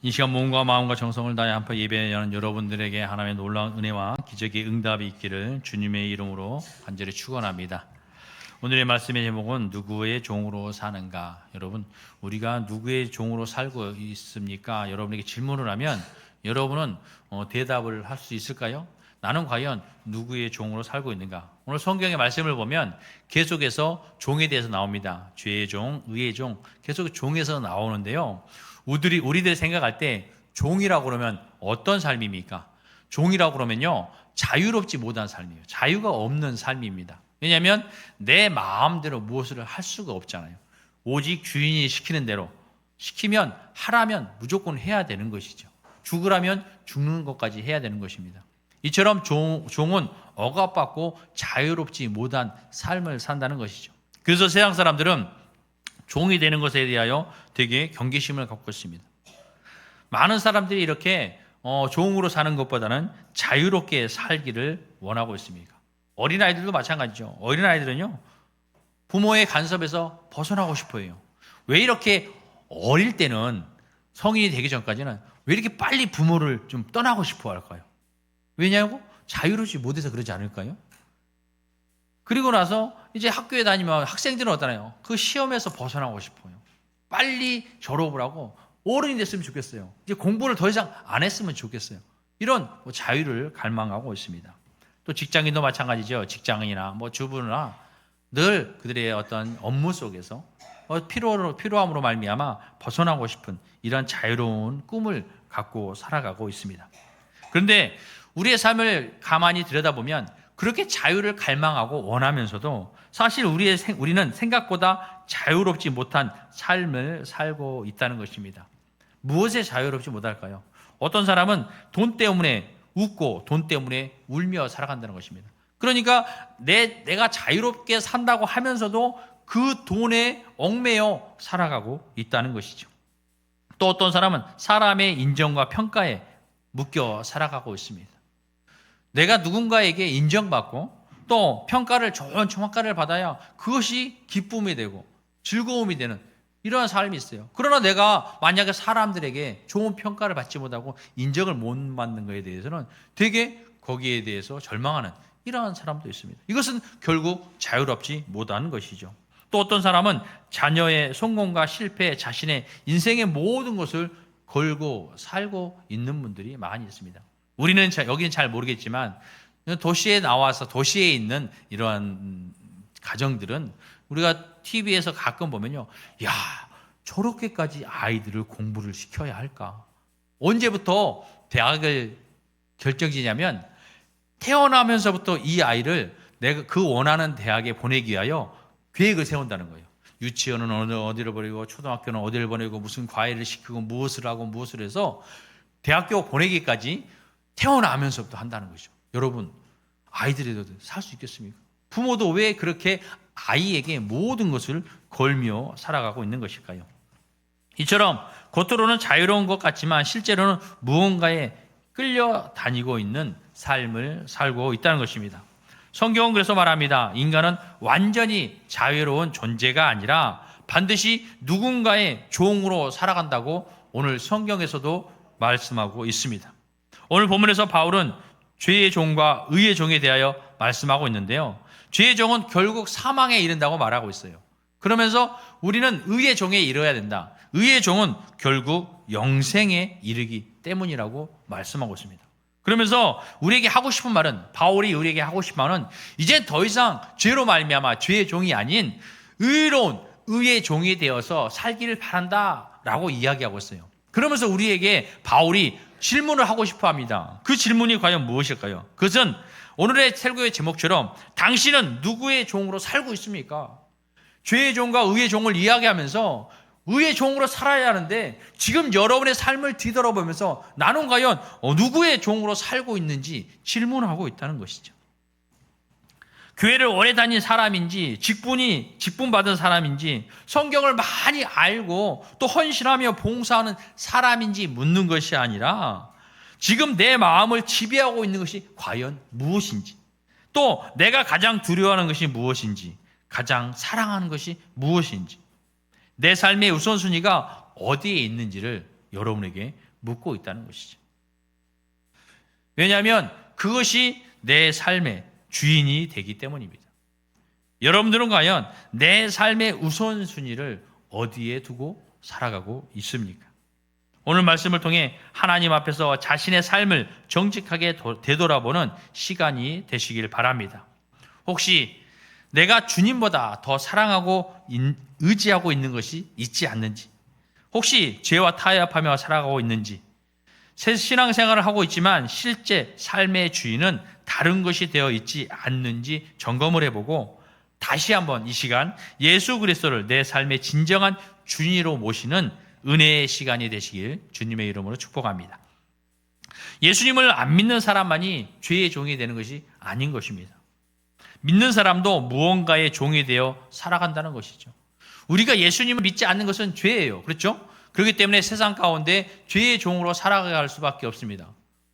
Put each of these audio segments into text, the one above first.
이 시간 몸과 마음과 정성을 다해 한번 예배하는 여러분들에게 하나님의 놀라운 은혜와 기적의 응답이 있기를 주님의 이름으로 간절히 축원합니다. 오늘의 말씀의 제목은 누구의 종으로 사는가? 여러분, 우리가 누구의 종으로 살고 있습니까? 여러분에게 질문을 하면 여러분은 대답을 할 수 있을까요? 나는 과연 누구의 종으로 살고 있는가? 오늘 성경의 말씀을 보면 계속해서 종에 대해서 나옵니다. 죄의 종, 의의 종, 계속 종에서 나오는데요. 우리들 생각할 때 종이라고 그러면 어떤 삶입니까? 종이라고 그러면요, 자유롭지 못한 삶이에요. 자유가 없는 삶입니다. 왜냐하면 내 마음대로 무엇을 할 수가 없잖아요. 오직 주인이 시키는 대로, 시키면 하라면 무조건 해야 되는 것이죠. 죽으라면 죽는 것까지 해야 되는 것입니다. 이처럼 종은 억압받고 자유롭지 못한 삶을 산다는 것이죠. 그래서 세상 사람들은 종이 되는 것에 대하여 되게 경계심을 갖고 있습니다. 많은 사람들이 이렇게 종으로 사는 것보다는 자유롭게 살기를 원하고 있습니다. 어린아이들도 마찬가지죠. 어린아이들은요, 부모의 간섭에서 벗어나고 싶어 해요. 왜 이렇게 어릴 때는, 성인이 되기 전까지는 왜 이렇게 빨리 부모를 좀 떠나고 싶어 할까요? 왜냐고? 자유롭지 못해서 그러지 않을까요? 그리고 나서 이제 학교에 다니면 학생들은 어떠나요? 그 시험에서 벗어나고 싶어요. 빨리 졸업을 하고 어른이 됐으면 좋겠어요. 이제 공부를 더 이상 안 했으면 좋겠어요. 이런 자유를 갈망하고 있습니다. 또 직장인도 마찬가지죠. 직장인이나 주부나 늘 그들의 어떤 업무 속에서 필요함으로 말미암아 벗어나고 싶은 이런 자유로운 꿈을 갖고 살아가고 있습니다. 그런데 우리의 삶을 가만히 들여다보면 그렇게 자유를 갈망하고 원하면서도 사실 우리는 생각보다 자유롭지 못한 삶을 살고 있다는 것입니다. 무엇에 자유롭지 못할까요? 어떤 사람은 돈 때문에 웃고 돈 때문에 울며 살아간다는 것입니다. 그러니까 내가 자유롭게 산다고 하면서도 그 돈에 얽매여 살아가고 있다는 것이죠. 또 어떤 사람은 사람의 인정과 평가에 묶여 살아가고 있습니다. 내가 누군가에게 인정받고 또 좋은 평가를 받아야 그것이 기쁨이 되고 즐거움이 되는 이러한 삶이 있어요. 그러나 내가 만약에 사람들에게 좋은 평가를 받지 못하고 인정을 못 받는 것에 대해서는 되게 거기에 대해서 절망하는 이러한 사람도 있습니다. 이것은 결국 자유롭지 못한 것이죠. 또 어떤 사람은 자녀의 성공과 실패, 자신의 인생의 모든 것을 걸고 살고 있는 분들이 많이 있습니다. 우리는 여기는 잘 모르겠지만 도시에 나와서 도시에 있는 이러한 가정들은 우리가 TV에서 가끔 보면요, 야, 저렇게까지 아이들을 공부를 시켜야 할까? 언제부터 대학을 결정지냐면 태어나면서부터 이 아이를 내가 그 원하는 대학에 보내기 위하여 계획을 세운다는 거예요. 유치원은 어디를 보내고 초등학교는 어디를 보내고 무슨 과외를 시키고 무엇을 하고 무엇을 해서 대학교 보내기까지 태어나면서부터 한다는 거죠. 여러분, 아이들이 살 수 있겠습니까? 부모도 왜 그렇게 아이에게 모든 것을 걸며 살아가고 있는 것일까요? 이처럼 겉으로는 자유로운 것 같지만 실제로는 무언가에 끌려다니고 있는 삶을 살고 있다는 것입니다. 성경은 그래서 말합니다. 인간은 완전히 자유로운 존재가 아니라 반드시 누군가의 종으로 살아간다고 오늘 성경에서도 말씀하고 있습니다. 오늘 본문에서 바울은 죄의 종과 의의 종에 대하여 말씀하고 있는데요. 죄의 종은 결국 사망에 이른다고 말하고 있어요. 그러면서 우리는 의의 종에 이르러야 된다. 의의 종은 결국 영생에 이르기 때문이라고 말씀하고 있습니다. 그러면서 우리에게 하고 싶은 말은, 바울이 우리에게 하고 싶은 말은 이제 더 이상 죄로 말미암아 죄의 종이 아닌 의로운 의의 종이 되어서 살기를 바란다라고 이야기하고 있어요. 그러면서 우리에게 바울이 질문을 하고 싶어 합니다. 그 질문이 과연 무엇일까요? 그것은 오늘의 설교의 제목처럼 당신은 누구의 종으로 살고 있습니까? 죄의 종과 의의 종을 이야기하면서 의의 종으로 살아야 하는데 지금 여러분의 삶을 뒤돌아보면서 나는 과연 누구의 종으로 살고 있는지 질문하고 있다는 것이죠. 교회를 오래 다닌 사람인지 직분 받은 사람인지 성경을 많이 알고 또 헌신하며 봉사하는 사람인지 묻는 것이 아니라 지금 내 마음을 지배하고 있는 것이 과연 무엇인지, 또 내가 가장 두려워하는 것이 무엇인지, 가장 사랑하는 것이 무엇인지, 내 삶의 우선순위가 어디에 있는지를 여러분에게 묻고 있다는 것이죠. 왜냐하면 그것이 내 삶의 주인이 되기 때문입니다. 여러분들은 과연 내 삶의 우선순위를 어디에 두고 살아가고 있습니까? 오늘 말씀을 통해 하나님 앞에서 자신의 삶을 정직하게 되돌아보는 시간이 되시길 바랍니다. 혹시 내가 주님보다 더 사랑하고 의지하고 있는 것이 있지 않는지, 혹시 죄와 타협하며 살아가고 있는지, 새 신앙생활을 하고 있지만 실제 삶의 주인은 다른 것이 되어 있지 않는지 점검을 해보고 다시 한번 이 시간 예수 그리스도를 내 삶의 진정한 주인으로 모시는 은혜의 시간이 되시길 주님의 이름으로 축복합니다. 예수님을 안 믿는 사람만이 죄의 종이 되는 것이 아닌 것입니다. 믿는 사람도 무언가의 종이 되어 살아간다는 것이죠. 우리가 예수님을 믿지 않는 것은 죄예요. 그렇죠? 그렇기 때문에 세상 가운데 죄의 종으로 살아갈 수밖에 없습니다.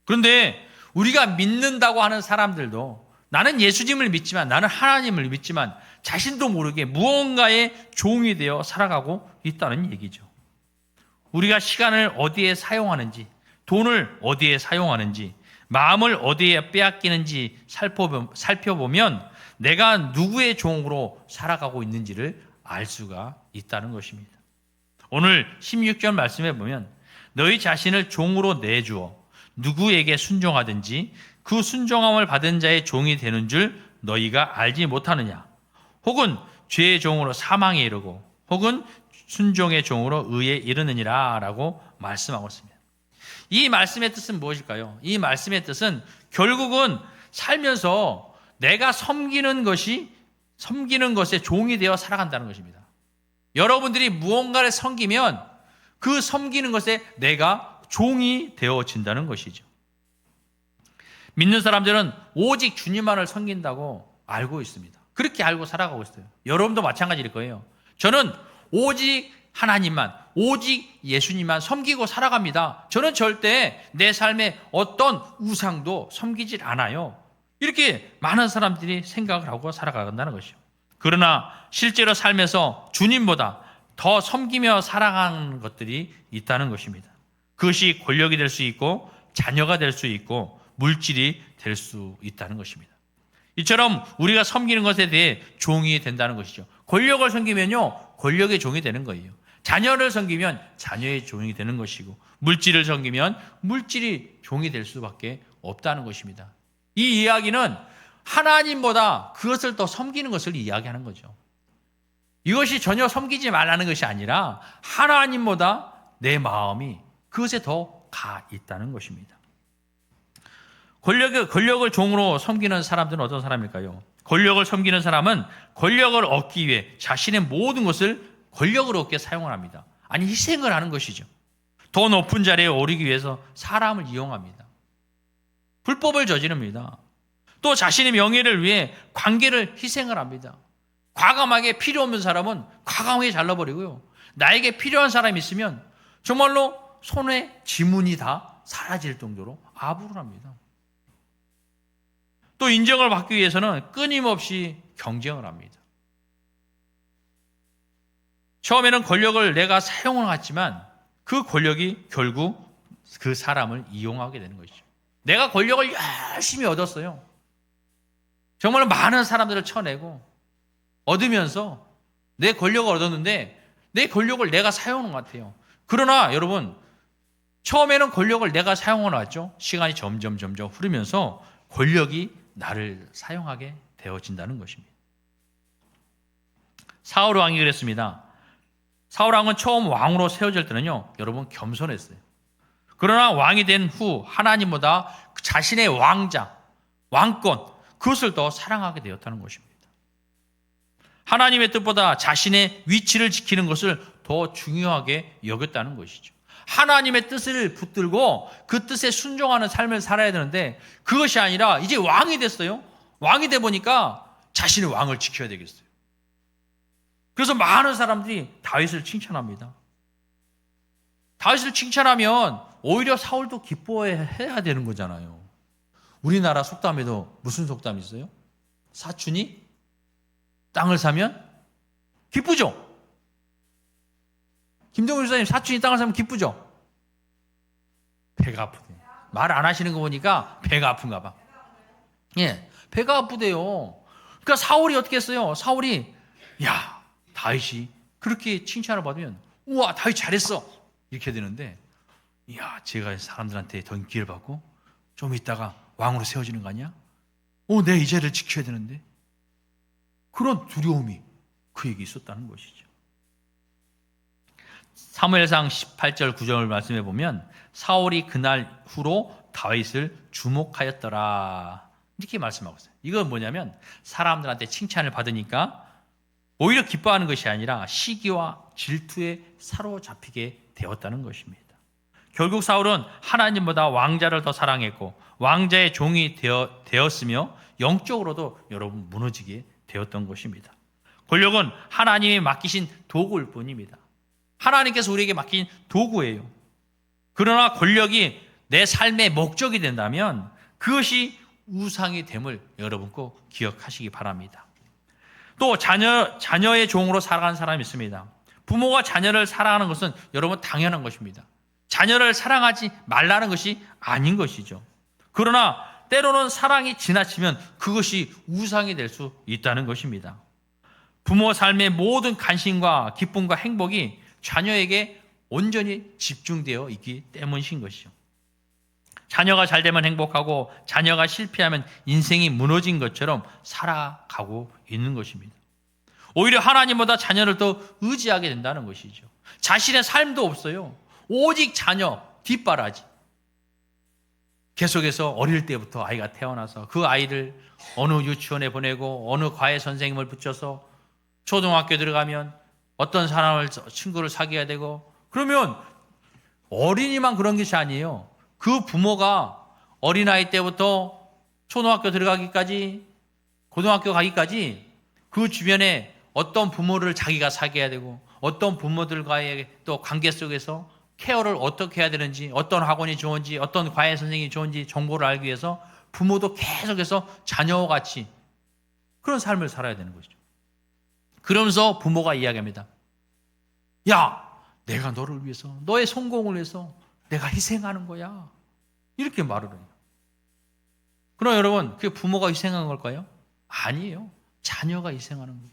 그런데 우리가 믿는다고 하는 사람들도 나는 예수님을 믿지만, 나는 하나님을 믿지만 자신도 모르게 무언가의 종이 되어 살아가고 있다는 얘기죠. 우리가 시간을 어디에 사용하는지, 돈을 어디에 사용하는지, 마음을 어디에 빼앗기는지 살펴보면 내가 누구의 종으로 살아가고 있는지를 알 수가 있다는 것입니다. 오늘 16절 말씀해 보면 너희 자신을 종으로 내주어 누구에게 순종하든지 그 순종함을 받은 자의 종이 되는 줄 너희가 알지 못하느냐? 혹은 죄의 종으로 사망에 이르고 혹은 순종의 종으로 의에 이르느니라 라고 말씀하고 있습니다. 이 말씀의 뜻은 무엇일까요? 이 말씀의 뜻은 결국은 살면서 내가 섬기는 것에 종이 되어 살아간다는 것입니다. 여러분들이 무언가를 섬기면 그 섬기는 것에 내가 종이 되어진다는 것이죠. 믿는 사람들은 오직 주님만을 섬긴다고 알고 있습니다. 그렇게 알고 살아가고 있어요. 여러분도 마찬가지일 거예요. 저는 오직 하나님만, 오직 예수님만 섬기고 살아갑니다. 저는 절대 내 삶에 어떤 우상도 섬기질 않아요. 이렇게 많은 사람들이 생각을 하고 살아간다는 것이죠. 그러나 실제로 삶에서 주님보다 더 섬기며 살아가는 것들이 있다는 것입니다. 그것이 권력이 될 수 있고 자녀가 될 수 있고 물질이 될 수 있다는 것입니다. 이처럼 우리가 섬기는 것에 대해 종이 된다는 것이죠. 권력을 섬기면요, 권력의 종이 되는 거예요. 자녀를 섬기면 자녀의 종이 되는 것이고 물질을 섬기면 물질이 종이 될 수밖에 없다는 것입니다. 이 이야기는 하나님보다 그것을 더 섬기는 것을 이야기하는 거죠. 이것이 전혀 섬기지 말라는 것이 아니라 하나님보다 내 마음이 그것에 더 가 있다는 것입니다. 권력을 종으로 섬기는 사람들은 어떤 사람일까요? 권력을 섬기는 사람은 권력을 얻기 위해 자신의 모든 것을 권력을 얻게 사용을 합니다. 아니, 희생을 하는 것이죠. 더 높은 자리에 오르기 위해서 사람을 이용합니다. 불법을 저지릅니다. 또 자신의 명예를 위해 관계를 희생을 합니다. 과감하게 필요 없는 사람은 과감하게 잘라버리고요. 나에게 필요한 사람이 있으면 정말로 손에 지문이 다 사라질 정도로 아부를 합니다. 또 인정을 받기 위해서는 끊임없이 경쟁을 합니다. 처음에는 권력을 내가 사용을 했지만 그 권력이 결국 그 사람을 이용하게 되는 것이죠. 내가 권력을 열심히 얻었어요. 정말 많은 사람들을 쳐내고 얻으면서 내 권력을 얻었는데 내 권력을 내가 사용하는 것 같아요. 그러나 여러분, 처음에는 권력을 내가 사용해 왔죠. 시간이 점점 흐르면서 권력이 나를 사용하게 되어진다는 것입니다. 사울 왕이 그랬습니다. 사울 왕은 처음 왕으로 세워질 때는요, 여러분 겸손했어요. 그러나 왕이 된 후 하나님보다 자신의 왕자, 왕권, 그것을 더 사랑하게 되었다는 것입니다. 하나님의 뜻보다 자신의 위치를 지키는 것을 더 중요하게 여겼다는 것이죠. 하나님의 뜻을 붙들고 그 뜻에 순종하는 삶을 살아야 되는데 그것이 아니라 이제 왕이 됐어요. 왕이 돼 보니까 자신의 왕을 지켜야 되겠어요. 그래서 많은 사람들이 다윗을 칭찬합니다. 다윗을 칭찬하면 오히려 사울도 기뻐해야 되는 거잖아요. 우리나라 속담에도 무슨 속담이 있어요? 사촌이 땅을 사면 기쁘죠? 김동일 목사님, 사촌이 땅을 사면 기쁘죠? 배가 아프대요. 말 안 하시는 거 보니까 배가 아픈가 봐. 예, 배가 아프대요. 그러니까 사울이 어떻게 했어요? 사울이 야, 다윗이 그렇게 칭찬을 받으면 우와, 다윗 잘했어 이렇게 되는데, 이야, 제가 사람들한테 더 인기를 받고 좀 있다가 왕으로 세워지는 거 아니야? 내가 이 자리를 지켜야 되는데. 그런 두려움이 그에게 있었다는 것이죠. 사무엘상 18절 9절을 말씀해 보면 사울이 그날 후로 다윗을 주목하였더라 이렇게 말씀하고 있어요. 이건 뭐냐면 사람들한테 칭찬을 받으니까 오히려 기뻐하는 것이 아니라 시기와 질투에 사로잡히게 되었다는 것입니다. 결국 사울은 하나님보다 왕자를 더 사랑했고 왕자의 종이 되었으며 영적으로도 여러분 무너지게 되었던 것입니다. 권력은 하나님이 맡기신 도구일 뿐입니다. 하나님께서 우리에게 맡긴 도구예요. 그러나 권력이 내 삶의 목적이 된다면 그것이 우상이 됨을 여러분 꼭 기억하시기 바랍니다. 또 자녀의 종으로 살아가는 사람이 있습니다. 부모가 자녀를 사랑하는 것은 여러분 당연한 것입니다. 자녀를 사랑하지 말라는 것이 아닌 것이죠. 그러나 때로는 사랑이 지나치면 그것이 우상이 될 수 있다는 것입니다. 부모 삶의 모든 관심과 기쁨과 행복이 자녀에게 온전히 집중되어 있기 때문인 것이죠. 자녀가 잘 되면 행복하고 자녀가 실패하면 인생이 무너진 것처럼 살아가고 있는 것입니다. 오히려 하나님보다 자녀를 더 의지하게 된다는 것이죠. 자신의 삶도 없어요. 오직 자녀 뒷바라지. 계속해서 어릴 때부터 아이가 태어나서 그 아이를 어느 유치원에 보내고 어느 과외 선생님을 붙여서 초등학교 들어가면 어떤 친구를 사귀어야 되고, 그러면 어린이만 그런 것이 아니에요. 그 부모가 어린아이 때부터 초등학교 들어가기까지, 고등학교 가기까지 그 주변에 어떤 부모를 자기가 사귀어야 되고 어떤 부모들과의 또 관계 속에서 케어를 어떻게 해야 되는지, 어떤 학원이 좋은지, 어떤 과외 선생님이 좋은지 정보를 알기 위해서 부모도 계속해서 자녀와 같이 그런 삶을 살아야 되는 것이죠. 그러면서 부모가 이야기합니다. 야, 내가 너를 위해서, 너의 성공을 위해서 내가 희생하는 거야. 이렇게 말을 해요. 그럼 여러분, 그게 부모가 희생한 걸까요? 아니에요. 자녀가 희생하는 거예요.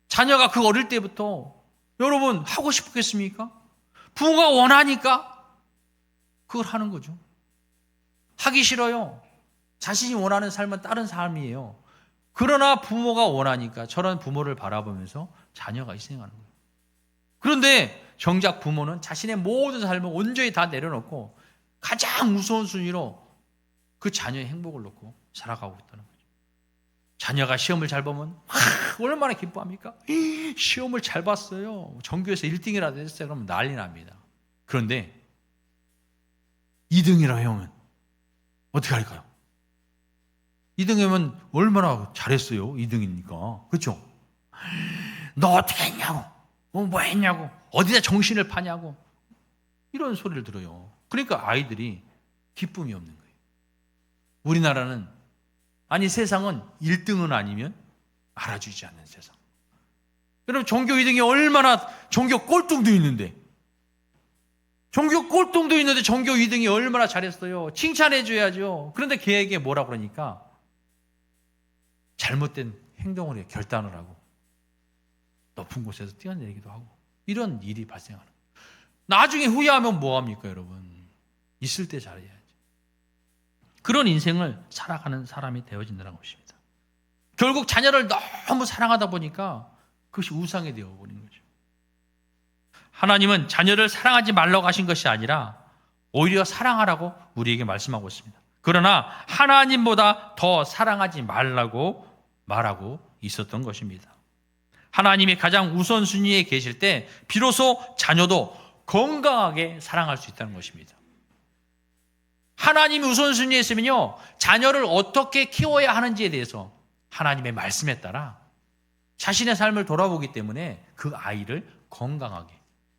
자녀가 그 어릴 때부터 여러분 하고 싶겠습니까? 부모가 원하니까 그걸 하는 거죠. 하기 싫어요. 자신이 원하는 삶은 다른 삶이에요. 그러나 부모가 원하니까 저런 부모를 바라보면서 자녀가 희생하는 거예요. 그런데 정작 부모는 자신의 모든 삶을 온전히 다 내려놓고 가장 무서운 순위로 그 자녀의 행복을 놓고 살아가고 있다는 거죠. 자녀가 시험을 잘 보면 얼마나 기뻐합니까? 시험을 잘 봤어요. 전교에서 1등이라도 했어요. 그러면 난리 납니다. 그런데 2등이라 형은 어떻게 할까요? 2등이면 얼마나 잘했어요. 2등이니까. 그렇죠? 너 어떻게 했냐고. 뭐 했냐고. 어디다 정신을 파냐고. 이런 소리를 들어요. 그러니까 아이들이 기쁨이 없는 거예요. 우리나라는, 아니 세상은 1등은 아니면 알아주지 않는 세상. 여러분 전교 2등이 얼마나, 전교 꼴등도 있는데 전교 2등이 얼마나 잘했어요. 칭찬해 줘야죠. 그런데 걔에게 뭐라 그러니까 잘못된 행동을 해요. 결단을 하고 높은 곳에서 뛰어내리기도 하고 이런 일이 발생하는 거예요. 나중에 후회하면 뭐합니까 여러분? 있을 때 잘해야지. 그런 인생을 살아가는 사람이 되어진다는 것입니다. 결국 자녀를 너무 사랑하다 보니까 그것이 우상이 되어버린 거죠. 하나님은 자녀를 사랑하지 말라고 하신 것이 아니라 오히려 사랑하라고 우리에게 말씀하고 있습니다. 그러나 하나님보다 더 사랑하지 말라고 말하고 있었던 것입니다. 하나님이 가장 우선순위에 계실 때 비로소 자녀도 건강하게 사랑할 수 있다는 것입니다. 하나님이 우선순위에 있으면요, 자녀를 어떻게 키워야 하는지에 대해서 하나님의 말씀에 따라 자신의 삶을 돌아보기 때문에 그 아이를 건강하게,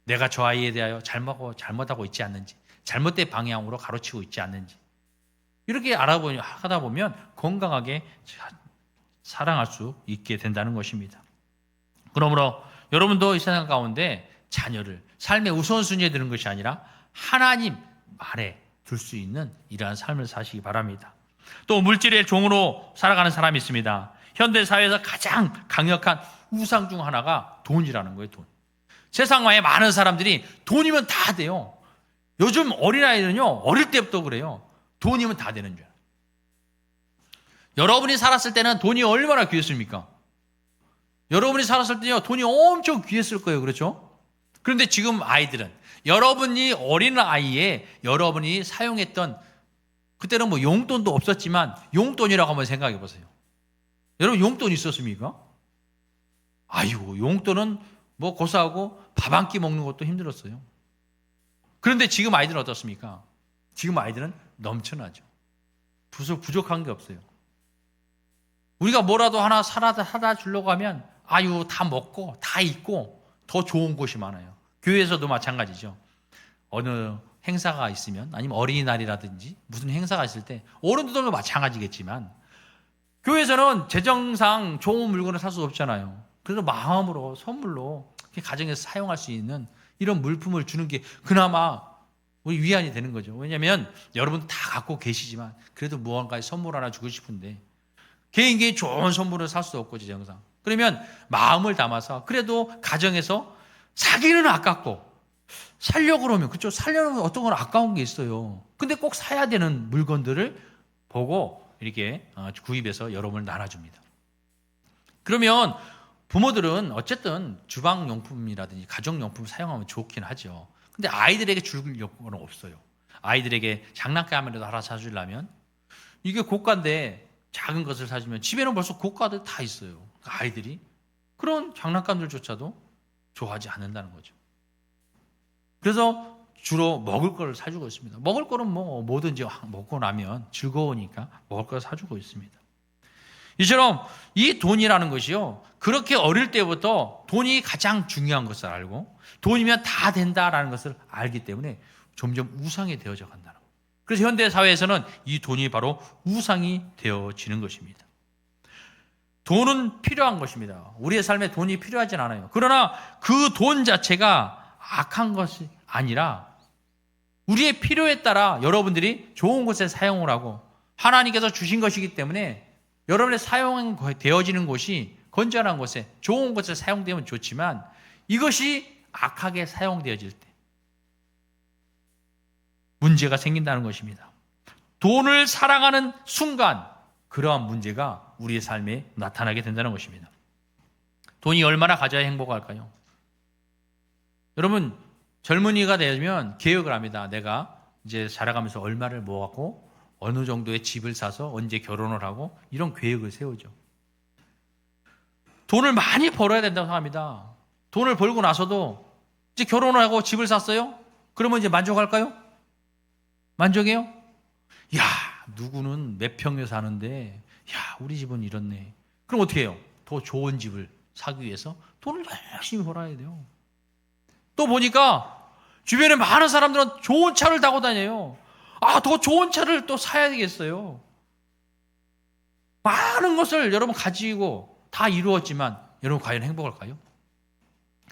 내가 저 아이에 대하여 잘못하고 있지 않는지, 잘못된 방향으로 가로치고 있지 않는지, 이렇게 하다 보면 건강하게 사랑할 수 있게 된다는 것입니다. 그러므로 여러분도 이 세상 가운데 자녀를 삶의 우선순위에 드는 것이 아니라 하나님, 말에 둘 수 있는 이러한 삶을 사시기 바랍니다. 또 물질의 종으로 살아가는 사람이 있습니다. 현대 사회에서 가장 강력한 우상 중 하나가 돈이라는 거예요. 돈. 세상에 많은 사람들이 돈이면 다 돼요. 요즘 어린아이는요, 어릴 때부터 그래요. 돈이면 다 되는 줄 알아요. 여러분이 살았을 때는 돈이 얼마나 귀했습니까? 여러분이 살았을 때요, 돈이 엄청 귀했을 거예요. 그렇죠? 그런데 지금 아이들은 여러분이 어린 아이에 여러분이 사용했던, 그때는 뭐 용돈도 없었지만 용돈이라고 한번 생각해 보세요. 여러분 용돈 있었습니까? 아이고, 용돈은 뭐 고사하고 밥 한 끼 먹는 것도 힘들었어요. 그런데 지금 아이들은 어떻습니까? 지금 아이들은 넘쳐나죠. 부족한 게 없어요. 우리가 뭐라도 하나 사다 주려고 하면 아유, 다 먹고 다 있고 더 좋은 곳이 많아요. 교회에서도 마찬가지죠. 어느 행사가 있으면, 아니면 어린이날이라든지 무슨 행사가 있을 때, 어른들도 마찬가지겠지만 교회에서는 재정상 좋은 물건을 살 수 없잖아요. 그래서 마음으로 선물로 가정에서 사용할 수 있는 이런 물품을 주는 게 그나마 우리 위안이 되는 거죠. 왜냐하면 여러분 다 갖고 계시지만 그래도 무언가의 선물 하나 주고 싶은데 개인기 좋은 선물을 살 수 없고 재정상. 그러면 마음을 담아서 그래도 가정에서 사기는 아깝고 살려고 그러면, 그렇죠? 살려면 어떤 건 아까운 게 있어요. 근데 꼭 사야 되는 물건들을 보고 이렇게 구입해서 여러분을 나눠줍니다. 그러면 부모들은 어쨌든 주방용품이라든지 가정용품 사용하면 좋긴 하죠. 근데 아이들에게 줄 요구는 없어요. 아이들에게 장난감이라도 하나 사주려면 이게 고가인데 작은 것을 사주면 집에는 벌써 고가들 다 있어요. 아이들이 그런 장난감들조차도 좋아하지 않는다는 거죠. 그래서 주로 먹을 걸 사주고 있습니다. 먹을 거는 뭐든지 먹고 나면 즐거우니까 먹을 걸 사주고 있습니다. 이처럼 이 돈이라는 것이요, 그렇게 어릴 때부터 돈이 가장 중요한 것을 알고 돈이면 다 된다라는 것을 알기 때문에 점점 우상이 되어져 간다는 거예요. 그래서 현대 사회에서는 이 돈이 바로 우상이 되어지는 것입니다. 돈은 필요한 것입니다. 우리의 삶에 돈이 필요하진 않아요. 그러나 그 돈 자체가 악한 것이 아니라 우리의 필요에 따라 여러분들이 좋은 곳에 사용을 하고 하나님께서 주신 것이기 때문에 여러분의 사용되어지는 곳이 건전한 곳에, 좋은 곳에 사용되면 좋지만 이것이 악하게 사용되어질 때 문제가 생긴다는 것입니다. 돈을 사랑하는 순간 그러한 문제가 우리의 삶에 나타나게 된다는 것입니다. 돈이 얼마나 가져야 행복할까요? 여러분, 젊은이가 되면 계획을 합니다. 내가 이제 자라가면서 얼마를 모았고 어느 정도의 집을 사서 언제 결혼을 하고 이런 계획을 세우죠. 돈을 많이 벌어야 된다고 생각합니다. 돈을 벌고 나서도 이제 결혼을 하고 집을 샀어요? 그러면 이제 만족할까요? 만족해요? 야, 누구는 몇 평에 사는데 야, 우리 집은 이렇네. 그럼 어떻게 해요? 더 좋은 집을 사기 위해서 돈을 열심히 벌어야 돼요. 또 보니까 주변에 많은 사람들은 좋은 차를 타고 다녀요. 더 좋은 차를 또 사야 되겠어요. 많은 것을 여러분 가지고 다 이루었지만 여러분 과연 행복할까요?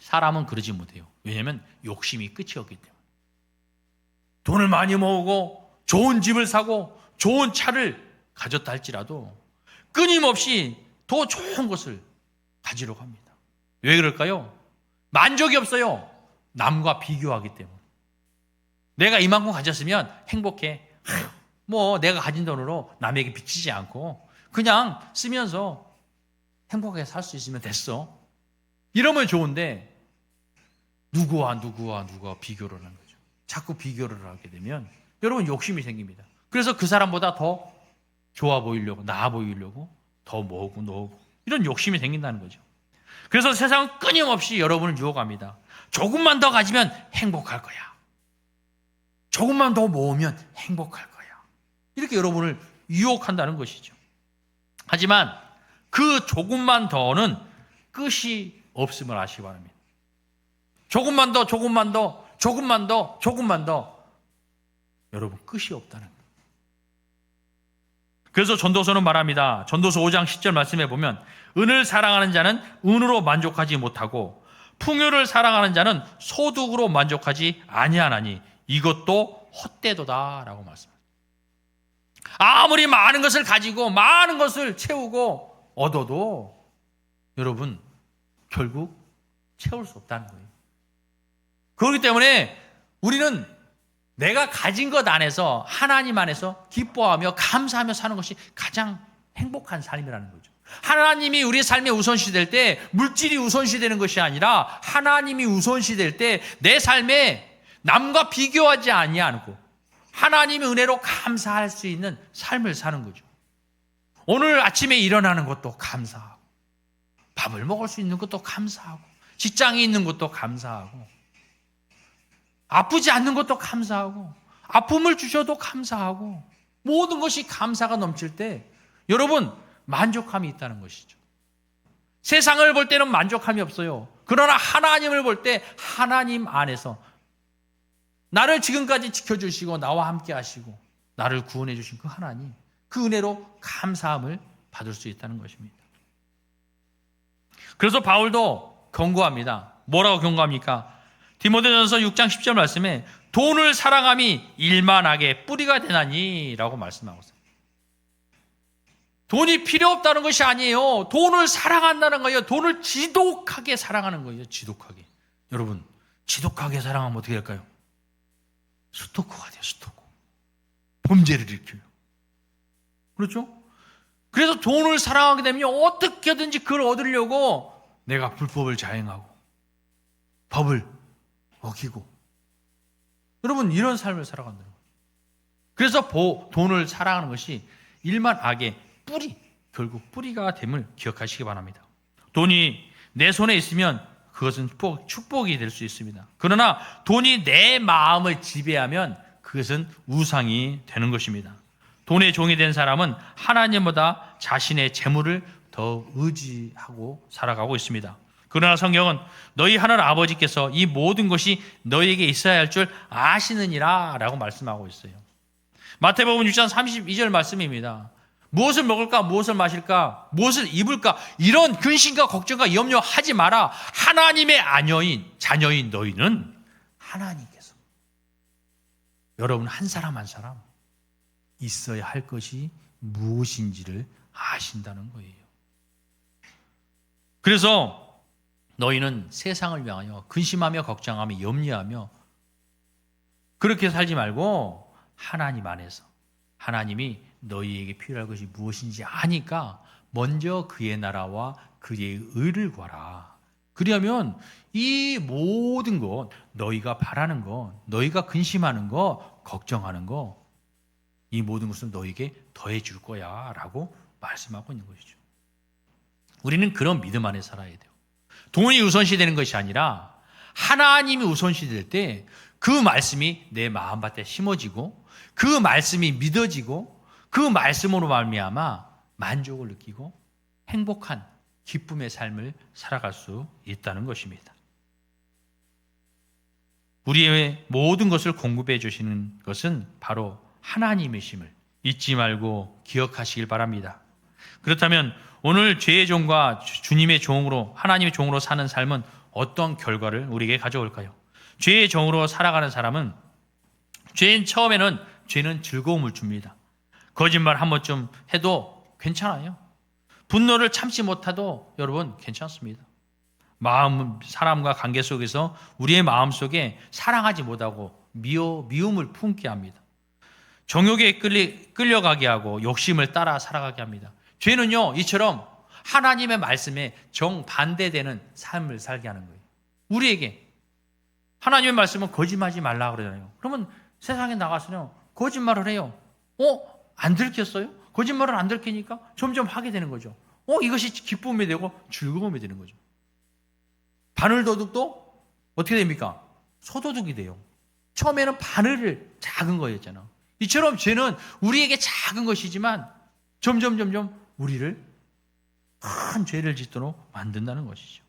사람은 그러지 못해요. 왜냐하면 욕심이 끝이 없기 때문에. 돈을 많이 모으고 좋은 집을 사고 좋은 차를 가졌다 할지라도 끊임없이 더 좋은 것을 가지려고 합니다. 왜 그럴까요? 만족이 없어요. 남과 비교하기 때문에. 내가 이만큼 가졌으면 행복해. 내가 가진 돈으로 남에게 비치지 않고 그냥 쓰면서 행복하게 살 수 있으면 됐어. 이러면 좋은데 누구와 비교를 하는 거죠. 자꾸 비교를 하게 되면 여러분 욕심이 생깁니다. 그래서 그 사람보다 더 좋아 보이려고, 나아 보이려고 더 모으고 이런 욕심이 생긴다는 거죠. 그래서 세상은 끊임없이 여러분을 유혹합니다. 조금만 더 가지면 행복할 거야. 조금만 더 모으면 행복할 거야. 이렇게 여러분을 유혹한다는 것이죠. 하지만 그 조금만 더는 끝이 없음을 아시기 바랍니다. 조금만 더 여러분 끝이 없다는 거예요. 그래서 전도서는 말합니다. 전도서 5장 10절 말씀해 보면 은을 사랑하는 자는 은으로 만족하지 못하고 풍요를 사랑하는 자는 소득으로 만족하지 아니하나니 이것도 헛되도다라고 말씀합니다. 아무리 많은 것을 가지고 많은 것을 채우고 얻어도 여러분 결국 채울 수 없다는 거예요. 그렇기 때문에 우리는 내가 가진 것 안에서 하나님 안에서 기뻐하며 감사하며 사는 것이 가장 행복한 삶이라는 거죠. 하나님이 우리의 삶에 우선시 될 때 물질이 우선시 되는 것이 아니라 하나님이 우선시 될 때 내 삶에 남과 비교하지 아니하고 하나님의 은혜로 감사할 수 있는 삶을 사는 거죠. 오늘 아침에 일어나는 것도 감사하고 밥을 먹을 수 있는 것도 감사하고 직장에 있는 것도 감사하고 아프지 않는 것도 감사하고 아픔을 주셔도 감사하고 모든 것이 감사가 넘칠 때 여러분 만족함이 있다는 것이죠. 세상을 볼 때는 만족함이 없어요. 그러나 하나님을 볼 때 하나님 안에서 나를 지금까지 지켜주시고 나와 함께 하시고 나를 구원해 주신 그 하나님, 그 은혜로 감사함을 받을 수 있다는 것입니다. 그래서 바울도 경고합니다. 뭐라고 경고합니까? 디모데전서 6장 10절 말씀에 돈을 사랑함이 일만하게 뿌리가 되나니 라고 말씀하고 있습니다. 돈이 필요 없다는 것이 아니에요. 돈을 사랑한다는 거예요. 돈을 지독하게 사랑하는 거예요. 지독하게. 여러분, 지독하게 사랑하면 어떻게 될까요? 스토커가 돼요. 스토커. 범죄를 일으켜요. 그렇죠? 그래서 돈을 사랑하게 되면 어떻게든지 그걸 얻으려고 내가 불법을 자행하고 법을 어기고 여러분 이런 삶을 살아간다는 거예요. 그래서 돈을 사랑하는 것이 일만 악의 뿌리, 결국 뿌리가 됨을 기억하시기 바랍니다. 돈이 내 손에 있으면 그것은 축복이 될 수 있습니다. 그러나 돈이 내 마음을 지배하면 그것은 우상이 되는 것입니다. 돈의 종이 된 사람은 하나님보다 자신의 재물을 더 의지하고 살아가고 있습니다. 그러나 성경은 너희 하늘 아버지께서 이 모든 것이 너희에게 있어야 할 줄 아시느니라 라고 말씀하고 있어요. 마태복음 6장 32절 말씀입니다. 무엇을 먹을까, 무엇을 마실까, 무엇을 입을까 이런 근심과 걱정과 염려하지 마라. 하나님의 자녀인 너희는 하나님께서 여러분 한 사람 한 사람 있어야 할 것이 무엇인지를 아신다는 거예요. 그래서 너희는 세상을 위하여 근심하며 걱정하며 염려하며 그렇게 살지 말고 하나님 안에서 하나님이 너희에게 필요할 것이 무엇인지 아니까 먼저 그의 나라와 그의 의를 구하라. 그러면 이 모든 것, 너희가 바라는 것, 너희가 근심하는 것, 걱정하는 것, 이 모든 것을 너희에게 더해 줄 거야 라고 말씀하고 있는 것이죠. 우리는 그런 믿음 안에 살아야 돼요. 돈이 우선시 되는 것이 아니라 하나님이 우선시 될 때 그 말씀이 내 마음밭에 심어지고 그 말씀이 믿어지고 그 말씀으로 말미암아 만족을 느끼고 행복한 기쁨의 삶을 살아갈 수 있다는 것입니다. 우리의 모든 것을 공급해 주시는 것은 바로 하나님이심을 잊지 말고 기억하시길 바랍니다. 그렇다면 오늘 죄의 종과 주님의 종으로 하나님의 종으로 사는 삶은 어떤 결과를 우리에게 가져올까요? 죄의 종으로 살아가는 사람은 처음에는 죄는 즐거움을 줍니다. 거짓말 한 번쯤 해도 괜찮아요. 분노를 참지 못해도 여러분 괜찮습니다. 사람과 관계 속에서 우리의 마음 속에 사랑하지 못하고 미움을 품게 합니다. 정욕에 끌려가게 하고 욕심을 따라 살아가게 합니다. 죄는요, 이처럼 하나님의 말씀에 정반대되는 삶을 살게 하는 거예요. 우리에게 하나님의 말씀은 거짓말하지 말라 그러잖아요. 그러면 세상에 나가서요 거짓말을 해요. 안 들켰어요? 거짓말을 안 들키니까 점점 하게 되는 거죠. 이것이 기쁨이 되고 즐거움이 되는 거죠. 바늘도둑도 어떻게 됩니까? 소도둑이 돼요. 처음에는 바늘을 작은 거였잖아. 이처럼 죄는 우리에게 작은 것이지만 점점 우리를 큰 죄를 짓도록 만든다는 것이죠.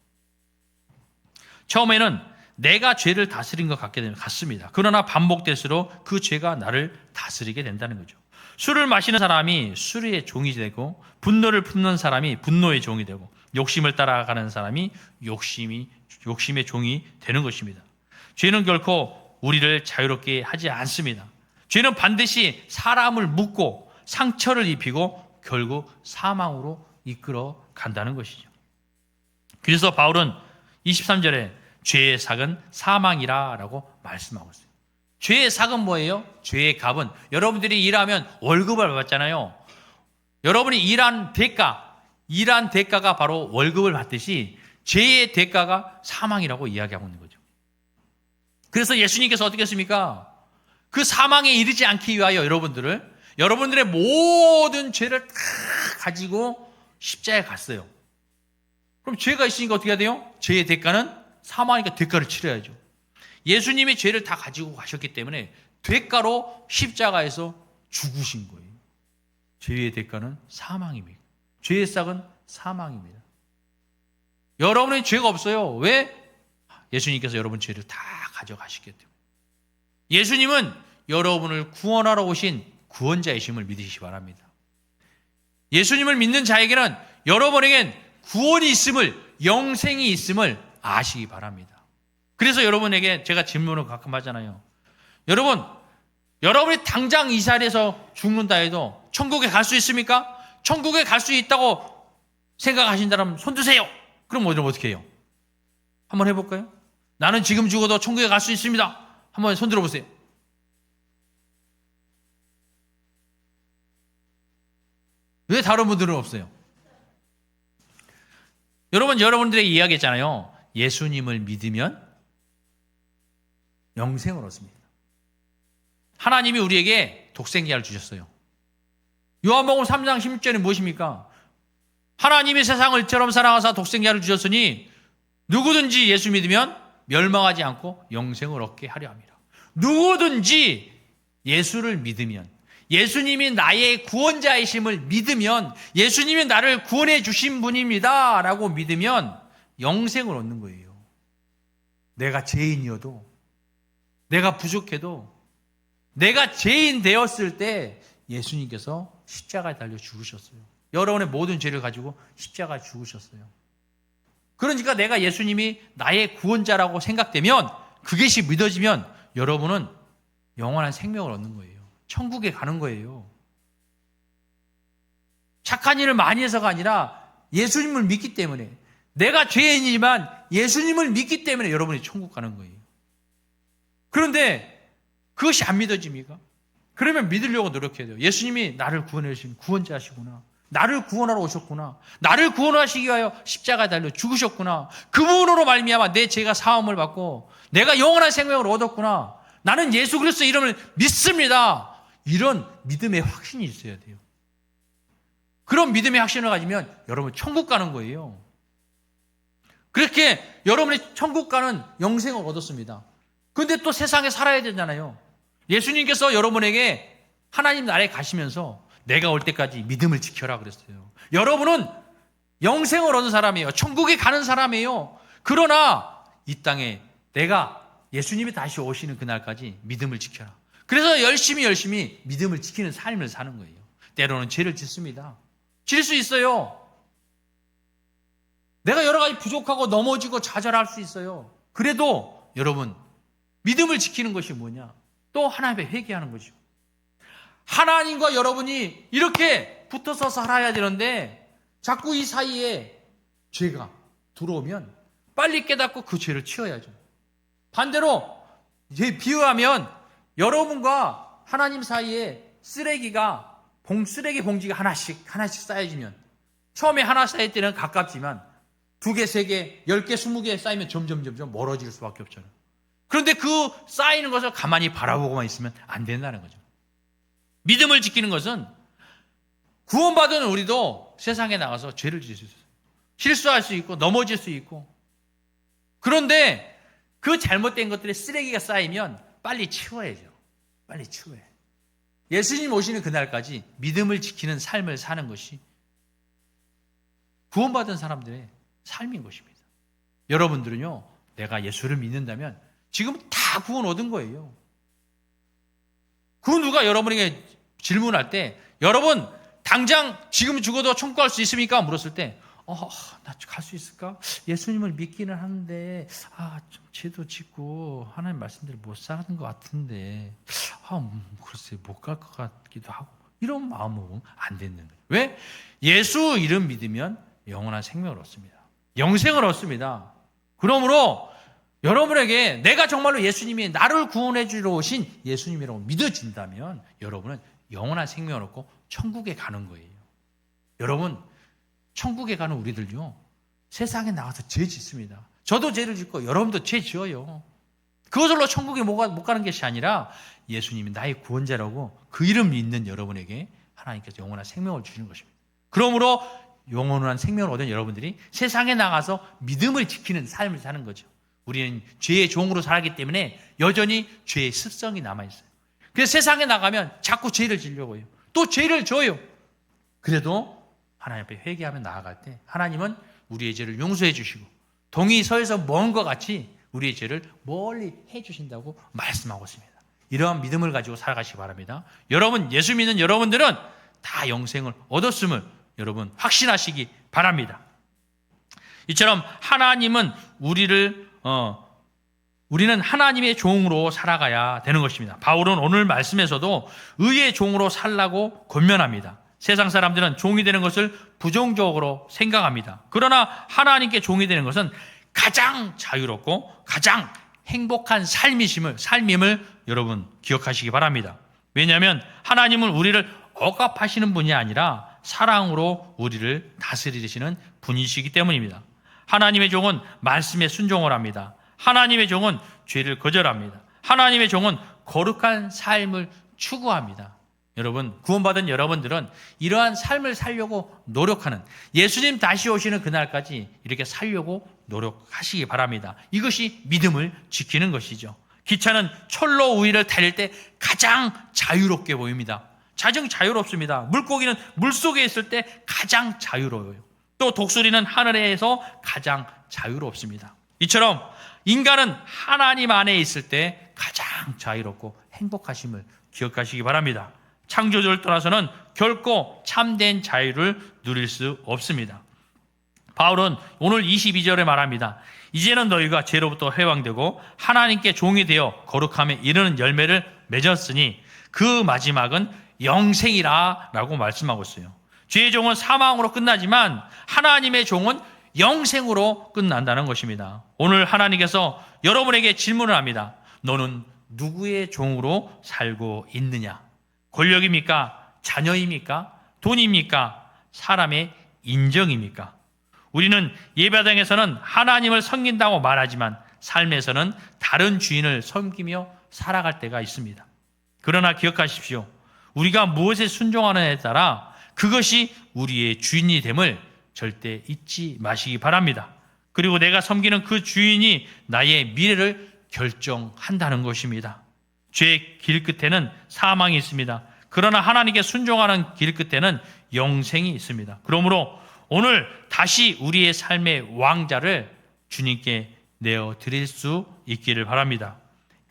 처음에는 내가 죄를 다스린 것 같습니다. 그러나 반복될수록 그 죄가 나를 다스리게 된다는 거죠. 술을 마시는 사람이 술의 종이 되고 분노를 품는 사람이 분노의 종이 되고 욕심을 따라가는 사람이 욕심의 종이 되는 것입니다. 죄는 결코 우리를 자유롭게 하지 않습니다. 죄는 반드시 사람을 묶고 상처를 입히고 결국 사망으로 이끌어 간다는 것이죠. 그래서 바울은 23절에 죄의 삭은 사망이라 라고 말씀하고 있어요. 죄의 삭은 뭐예요? 죄의 값은 여러분들이 일하면 월급을 받잖아요. 여러분이 일한 대가가 바로 월급을 받듯이 죄의 대가가 사망이라고 이야기하고 있는 거죠. 그래서 예수님께서 어떻게 했습니까? 그 사망에 이르지 않기 위하여 여러분들의 모든 죄를 다 가지고 십자가에 갔어요. 그럼 죄가 있으니까 어떻게 해야 돼요? 죄의 대가는 사망이니까 대가를 치러야죠. 예수님이 죄를 다 가지고 가셨기 때문에 대가로 십자가에서 죽으신 거예요. 죄의 대가는 사망입니다. 죄의 삭은 사망입니다. 여러분의 죄가 없어요. 왜? 예수님께서 여러분 죄를 다 가져가시기 때문에. 예수님은 여러분을 구원하러 오신 구원자이심을 믿으시기 바랍니다. 예수님을 믿는 자에게는 여러분에겐 구원이 있음을, 영생이 있음을 아시기 바랍니다. 그래서 여러분에게 제가 질문을 가끔 하잖아요. 여러분이 당장 이 자리에서 죽는다 해도 천국에 갈 수 있습니까? 천국에 갈 수 있다고 생각하신다면 손 드세요. 그럼 어떻게 해요? 한번 해볼까요? 나는 지금 죽어도 천국에 갈 수 있습니다. 한번 손 들어보세요. 왜 다른 분들은 없어요? 여러분들에게 이야기했잖아요. 예수님을 믿으면 영생을 얻습니다. 하나님이 우리에게 독생자를 주셨어요. 요한복음 3장 16절이 무엇입니까? 하나님이 세상을 이처럼 사랑하사 독생자를 주셨으니 누구든지 예수 믿으면 멸망하지 않고 영생을 얻게 하려 함이라. 누구든지 예수를 믿으면, 예수님이 나의 구원자이심을 믿으면, 예수님이 나를 구원해 주신 분입니다 라고 믿으면 영생을 얻는 거예요. 내가 죄인이어도, 내가 부족해도, 내가 죄인 되었을 때 예수님께서 십자가에 달려 죽으셨어요. 여러분의 모든 죄를 가지고 십자가에 죽으셨어요. 그러니까 내가 예수님이 나의 구원자라고 생각되면, 그것이 믿어지면 여러분은 영원한 생명을 얻는 거예요. 천국에 가는 거예요. 착한 일을 많이 해서가 아니라 예수님을 믿기 때문에, 내가 죄인이지만 예수님을 믿기 때문에 여러분이 천국 가는 거예요. 그런데 그것이 안 믿어집니까? 그러면 믿으려고 노력해야 돼요. 예수님이 나를 구원해 주신 구원자시구나. 나를 구원하러 오셨구나. 나를 구원하시기 위하여 십자가에 달려 죽으셨구나. 그분으로 말미암아 내 죄가 사함을 받고 내가 영원한 생명을 얻었구나. 나는 예수 그리스도 이름을 믿습니다. 이런 믿음의 확신이 있어야 돼요. 그런 믿음의 확신을 가지면 여러분 천국 가는 거예요. 그렇게 여러분이 천국 가는 영생을 얻었습니다. 그런데 또 세상에 살아야 되잖아요. 예수님께서 여러분에게 하나님 나라에 가시면서 내가 올 때까지 믿음을 지켜라 그랬어요. 여러분은 영생을 얻은 사람이에요. 천국에 가는 사람이에요. 그러나 이 땅에 내가 예수님이 다시 오시는 그날까지 믿음을 지켜라. 그래서 열심히 믿음을 지키는 삶을 사는 거예요. 때로는 죄를 짓습니다. 질 수 있어요. 내가 여러 가지 부족하고 넘어지고 좌절할 수 있어요. 그래도 여러분 믿음을 지키는 것이 뭐냐? 또 하나님께 회개하는 거죠. 하나님과 여러분이 이렇게 붙어서 살아야 되는데 자꾸 이 사이에 죄가 들어오면 빨리 깨닫고 그 죄를 치워야죠. 반대로 비유하면 여러분과 하나님 사이에 쓰레기가 쓰레기 봉지가 하나씩 쌓여지면 처음에 하나 쌓일 때는 가깝지만 2개, 3개, 10개, 20개 쌓이면 점점 멀어질 수밖에 없잖아요. 그런데 그 쌓이는 것을 가만히 바라보고만 있으면 안 된다는 거죠. 믿음을 지키는 것은 구원받은 우리도 세상에 나가서 죄를 지을 수 있어요. 실수할 수 있고 넘어질 수 있고. 그런데 그 잘못된 것들의 쓰레기가 쌓이면 빨리 치워야죠. 빨리 치워야 해요. 예수님 오시는 그날까지 믿음을 지키는 삶을 사는 것이 구원받은 사람들의 삶인 것입니다. 여러분들은요, 내가 예수를 믿는다면 지금 다 구원 얻은 거예요. 그 누가 여러분에게 질문할 때 여러분 당장 지금 죽어도 천국 갈 수 있습니까? 물었을 때 나 갈 수 있을까? 예수님을 믿기는 하는데 좀 죄도 짓고 하나님 말씀대로 못 사는 것 같은데 글쎄 못 갈 것 같기도 하고 이런 마음은 안 되는 거예요. 왜? 예수 이름 믿으면 영원한 생명을 얻습니다. 영생을 얻습니다. 그러므로 여러분에게 내가 정말로 예수님이 나를 구원해 주러 오신 예수님이라고 믿어진다면 여러분은 영원한 생명을 얻고 천국에 가는 거예요. 여러분, 천국에 가는 우리들요, 세상에 나가서 죄 짓습니다. 저도 죄를 짓고 여러분도 죄 지어요. 그것으로 천국에 못 가는 것이 아니라 예수님이 나의 구원자라고 그 이름 믿는 여러분에게 하나님께서 영원한 생명을 주시는 것입니다. 그러므로 영원한 생명을 얻은 여러분들이 세상에 나가서 믿음을 지키는 삶을 사는 거죠. 우리는 죄의 종으로 살았기 때문에 여전히 죄의 습성이 남아있어요. 그래서 세상에 나가면 자꾸 죄를 지려고 해요. 또 죄를 져요. 그래도 하나님 앞에 회개하며 나아갈 때 하나님은 우리의 죄를 용서해 주시고 동이 서에서 먼 것 같이 우리의 죄를 멀리 해주신다고 말씀하고 있습니다. 이러한 믿음을 가지고 살아가시기 바랍니다. 여러분, 예수 믿는 여러분들은 다 영생을 얻었음을 여러분 확신하시기 바랍니다. 이처럼 하나님은 우리는 하나님의 종으로 살아가야 되는 것입니다. 바울은 오늘 말씀에서도 의의 종으로 살라고 권면합니다. 세상 사람들은 종이 되는 것을 부정적으로 생각합니다. 그러나 하나님께 종이 되는 것은 가장 자유롭고 가장 행복한 삶임을 여러분 기억하시기 바랍니다. 왜냐하면 하나님은 우리를 억압하시는 분이 아니라 사랑으로 우리를 다스리시는 분이시기 때문입니다. 하나님의 종은 말씀에 순종을 합니다. 하나님의 종은 죄를 거절합니다. 하나님의 종은 거룩한 삶을 추구합니다. 여러분, 구원받은 여러분들은 이러한 삶을 살려고 노력하는, 예수님 다시 오시는 그날까지 이렇게 살려고 노력하시기 바랍니다. 이것이 믿음을 지키는 것이죠. 기차는 철로 위를 달릴 때 가장 자유롭게 보입니다. 가장 자유롭습니다. 물고기는 물속에 있을 때 가장 자유로워요. 또 독수리는 하늘에서 가장 자유롭습니다. 이처럼 인간은 하나님 안에 있을 때 가장 자유롭고 행복하심을 기억하시기 바랍니다. 창조주를 떠나서는 결코 참된 자유를 누릴 수 없습니다. 바울은 오늘 22절에 말합니다. 이제는 너희가 죄로부터 해방되고 하나님께 종이 되어 거룩함에 이르는 열매를 맺었으니 그 마지막은 영생이라 라고 말씀하고 있어요. 죄의 종은 사망으로 끝나지만 하나님의 종은 영생으로 끝난다는 것입니다. 오늘 하나님께서 여러분에게 질문을 합니다. 너는 누구의 종으로 살고 있느냐? 권력입니까? 자녀입니까? 돈입니까? 사람의 인정입니까? 우리는 예배당에서는 하나님을 섬긴다고 말하지만 삶에서는 다른 주인을 섬기며 살아갈 때가 있습니다. 그러나 기억하십시오. 우리가 무엇에 순종하느냐에 따라 그것이 우리의 주인이 됨을 절대 잊지 마시기 바랍니다. 그리고 내가 섬기는 그 주인이 나의 미래를 결정한다는 것입니다. 죄의 길 끝에는 사망이 있습니다. 그러나 하나님께 순종하는 길 끝에는 영생이 있습니다. 그러므로 오늘 다시 우리의 삶의 왕자를 주님께 내어드릴 수 있기를 바랍니다.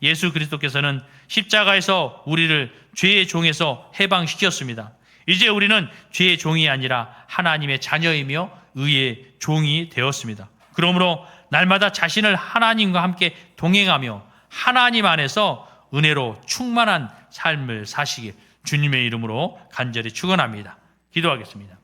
예수 그리스도께서는 십자가에서 우리를 죄의 종에서 해방시켰습니다. 이제 우리는 죄의 종이 아니라 하나님의 자녀이며 의의 종이 되었습니다. 그러므로 날마다 자신을 하나님과 함께 동행하며 하나님 안에서 은혜로 충만한 삶을 사시길 주님의 이름으로 간절히 축원합니다. 기도하겠습니다.